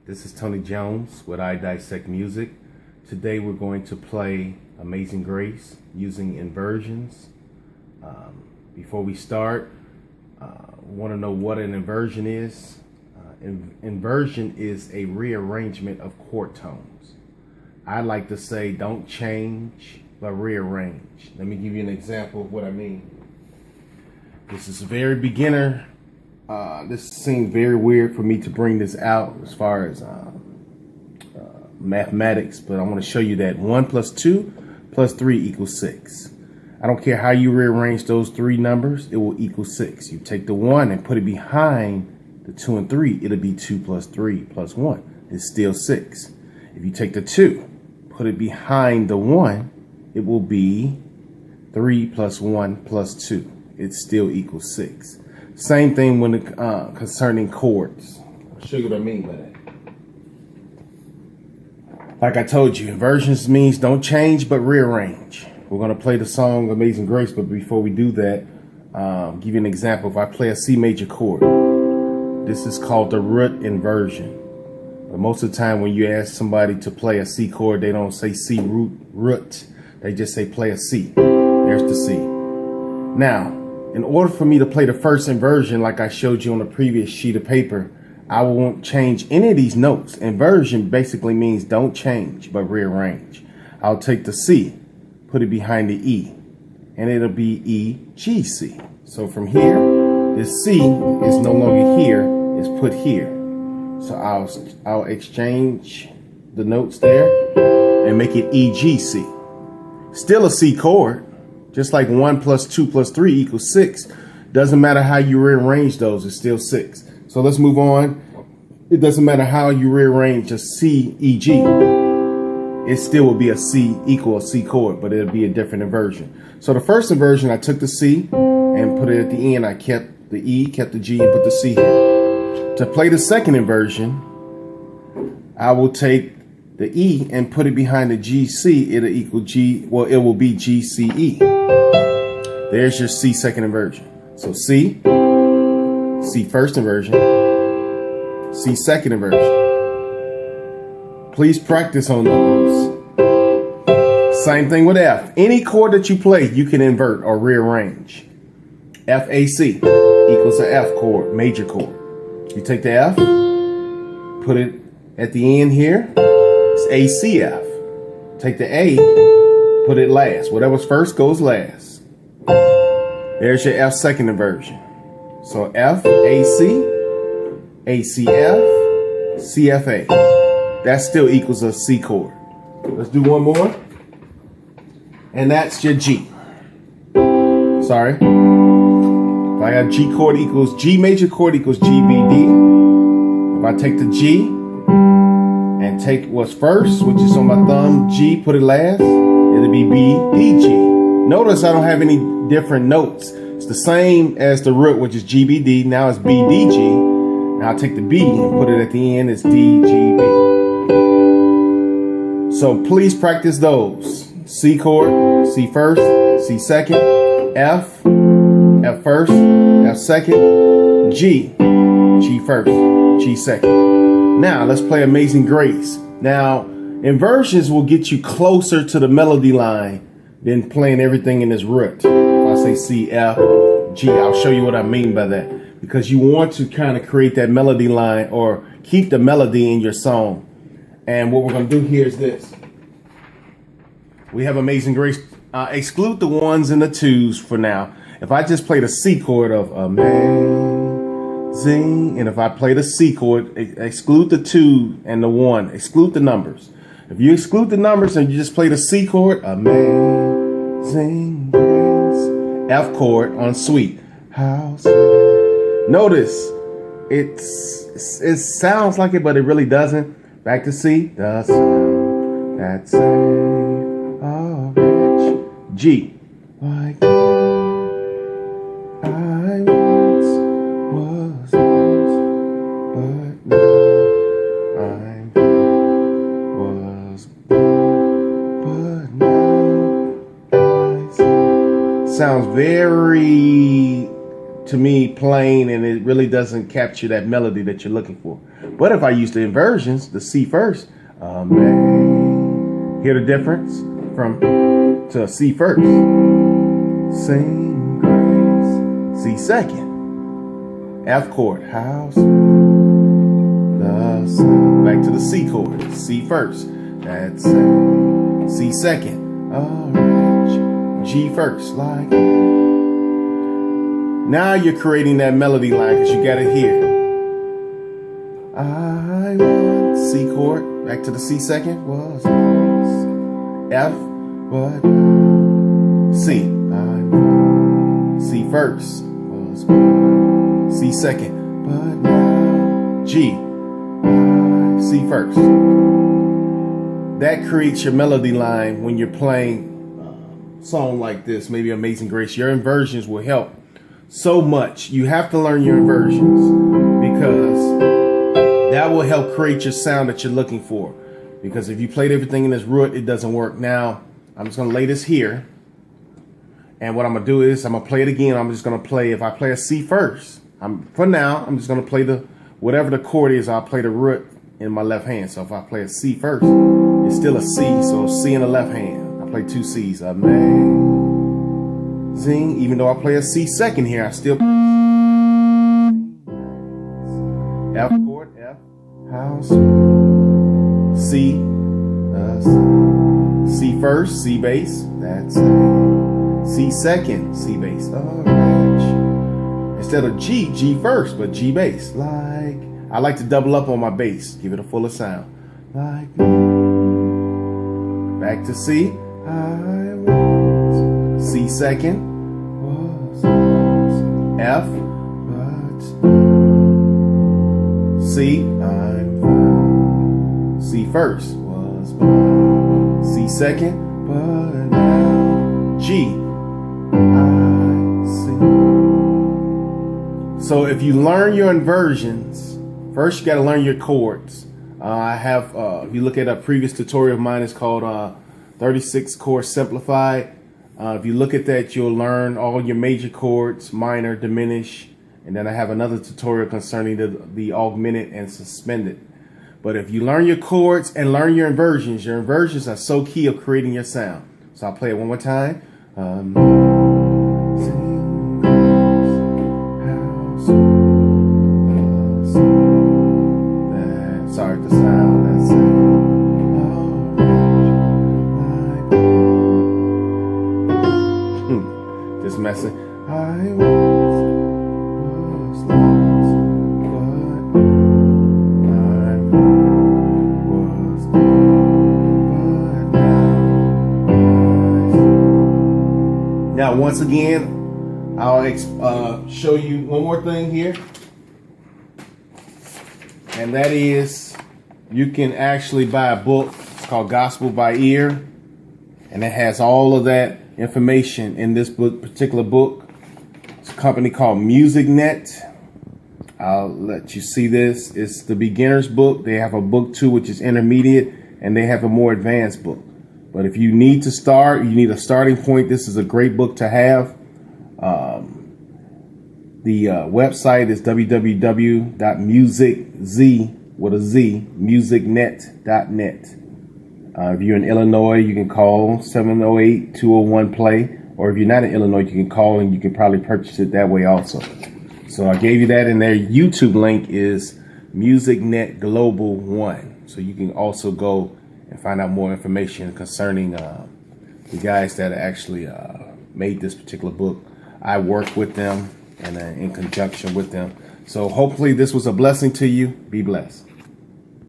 This is Tony Jones with IDissect Music. Today we're going to play Amazing Grace using inversions. Before we start, want to know what an inversion is? Inversion is a rearrangement of chord tones. I like to say don't change, but rearrange. Let me give you an example of what I mean. This is very beginner. This seems very weird for me to bring this out as far as mathematics, but I want to show you that 1 plus 2 plus 3 equals 6. I don't care how you rearrange those three numbers, it will equal 6. You take the 1 and put it behind the 2 and 3, it'll be 2 plus 3 plus 1. It's still 6. If you take the 2, put it behind the 1, it will be 3 plus 1 plus 2. It still equals 6. Same thing when concerning chords. I'll show you what I mean by that. Like I told you, inversions means don't change but rearrange. We're going to play the song Amazing Grace, but before we do that, give you an example. If I play a C major chord, this is called the root inversion. But most of the time when you ask somebody to play a C chord, they don't say C root. They just say play a C. There's the C. Now, in order for me to play the first inversion, like I showed you on the previous sheet of paper, I won't change any of these notes. Inversion basically means don't change, but rearrange. I'll take the C, put it behind the E, and it'll be E, G, C. So from here, this C is no longer here, it's put here. So I'll exchange the notes there and make it E, G, C. Still a C chord. Just like 1 plus 2 plus 3 equals 6. Doesn't matter how you rearrange those, it's still 6. So let's move on. It doesn't matter how you rearrange a C, E, G. It still will be a C equal a C chord, but it'll be a different inversion. So the first inversion, I took the C and put it at the end. I kept the E, kept the G, and put the C here. To play the second inversion, I will take the E and put it behind the G, C, it'll equal G, well, it will be G, C, E. There's your C second inversion. So C, C first inversion, C second inversion. Please practice on those. Same thing with F. Any chord that you play, you can invert or rearrange. F, A, C equals an F chord, major chord. You take the F, put it at the end here. It's A, C, F. Take the A, put it last. Whatever's first goes last. There's your F second inversion. So F, A, C, F, C, F, A. That still equals a C chord. Let's do one more. And that's your G. Sorry. If I got G chord equals, G major chord equals G, B, D. If I take the G, and take what's first, which is on my thumb, G, put it last, it'll be B, D, G. Notice I don't have any different notes. It's the same as the root, which is G, B, D. Now it's B, D, G. Now I'll take the B and put it at the end, it's D, G, B. So please practice those. C chord, C first, C second, F, F first, F second, G, G first, G second. Now let's play Amazing Grace. Now inversions will get you closer to the melody line than playing everything in this root. If I say C, F, G, I'll show you what I mean by that. Because you want to kind of create that melody line or keep the melody in your song. And what we're going to do here is this. We have Amazing Grace. Exclude the 1s and the 2s for now. If I just play the C chord of Amazing, and if I play the C chord, exclude the 2 and the 1, exclude the numbers. If you exclude the numbers and you just play the C chord, Amazing Grace, F chord on sweet, how sweet. Notice it sounds like it, but it really doesn't. Back to C, the sound that saved a wretch. G, like I once was lost, but now I'm was but now I see. Sounds very, to me, plain, and it really doesn't capture that melody that you're looking for. But if I use the inversions, the C first, hear the difference from to C first. Sing grace, C second. F chord, how sweet the sound. Back to the C chord, C first. That's C second. G first, like. Now you're creating that melody line because you got it here. I want C chord, back to the C second, was F, but C. I want C first, was C second, but now G, C first. That creates your melody line when you're playing a song like this, maybe Amazing Grace. Your inversions will help so much. You have to learn your inversions because that will help create your sound that you're looking for. Because if you played everything in this root, it doesn't work. Now, I'm just going to lay this here. And what I'm going to do is I'm going to play it again. I'm just going to play, if I play a C first, for now, I'm just going to play whatever the chord is, I'll play the root in my left hand. So if I play a C first, it's still a C. So C in the left hand. I play two C's. Amazing. Even though I play a C second here, I still F chord, F, how sweet. C, C first, C bass, that's C second, C bass, instead of G, G first, but G bass, like, I like to double up on my bass, give it a fuller sound, like, back to C, I want, C second, was, F, but, C, I'm found, C first, was, C second, but now G, I see. So if you learn your inversions, first you got to learn your chords. I have, if you look at a previous tutorial of mine, it's called 36 Chords Simplified. If you look at that, you'll learn all your major chords, minor, diminish, and then I have another tutorial concerning the augmented and suspended. But if you learn your chords and learn your inversions are so key of creating your sound. So I'll play it one more time. Sorry, the sound. That's just messing. I was lost, but I was but now once again, I'll show you one more thing here. And that is, you can actually buy a book. It's called Gospel by Ear. And it has all of that information in this particular book. It's a company called MusicNet. I'll let you see this. It's the beginner's book. They have a book too, which is intermediate. And they have a more advanced book. But if you need to start, you need a starting point, this is a great book to have. The website is www.musicnet.net. If you're in Illinois, you can call 708-201-PLAY. Or if you're not in Illinois, you can call and you can probably purchase it that way also. So I gave you that, and their YouTube link is MusicNet Global 1. So you can also go and find out more information concerning the guys that actually made this particular book. I work with them and in conjunction with them. So hopefully this was a blessing to you. Be blessed.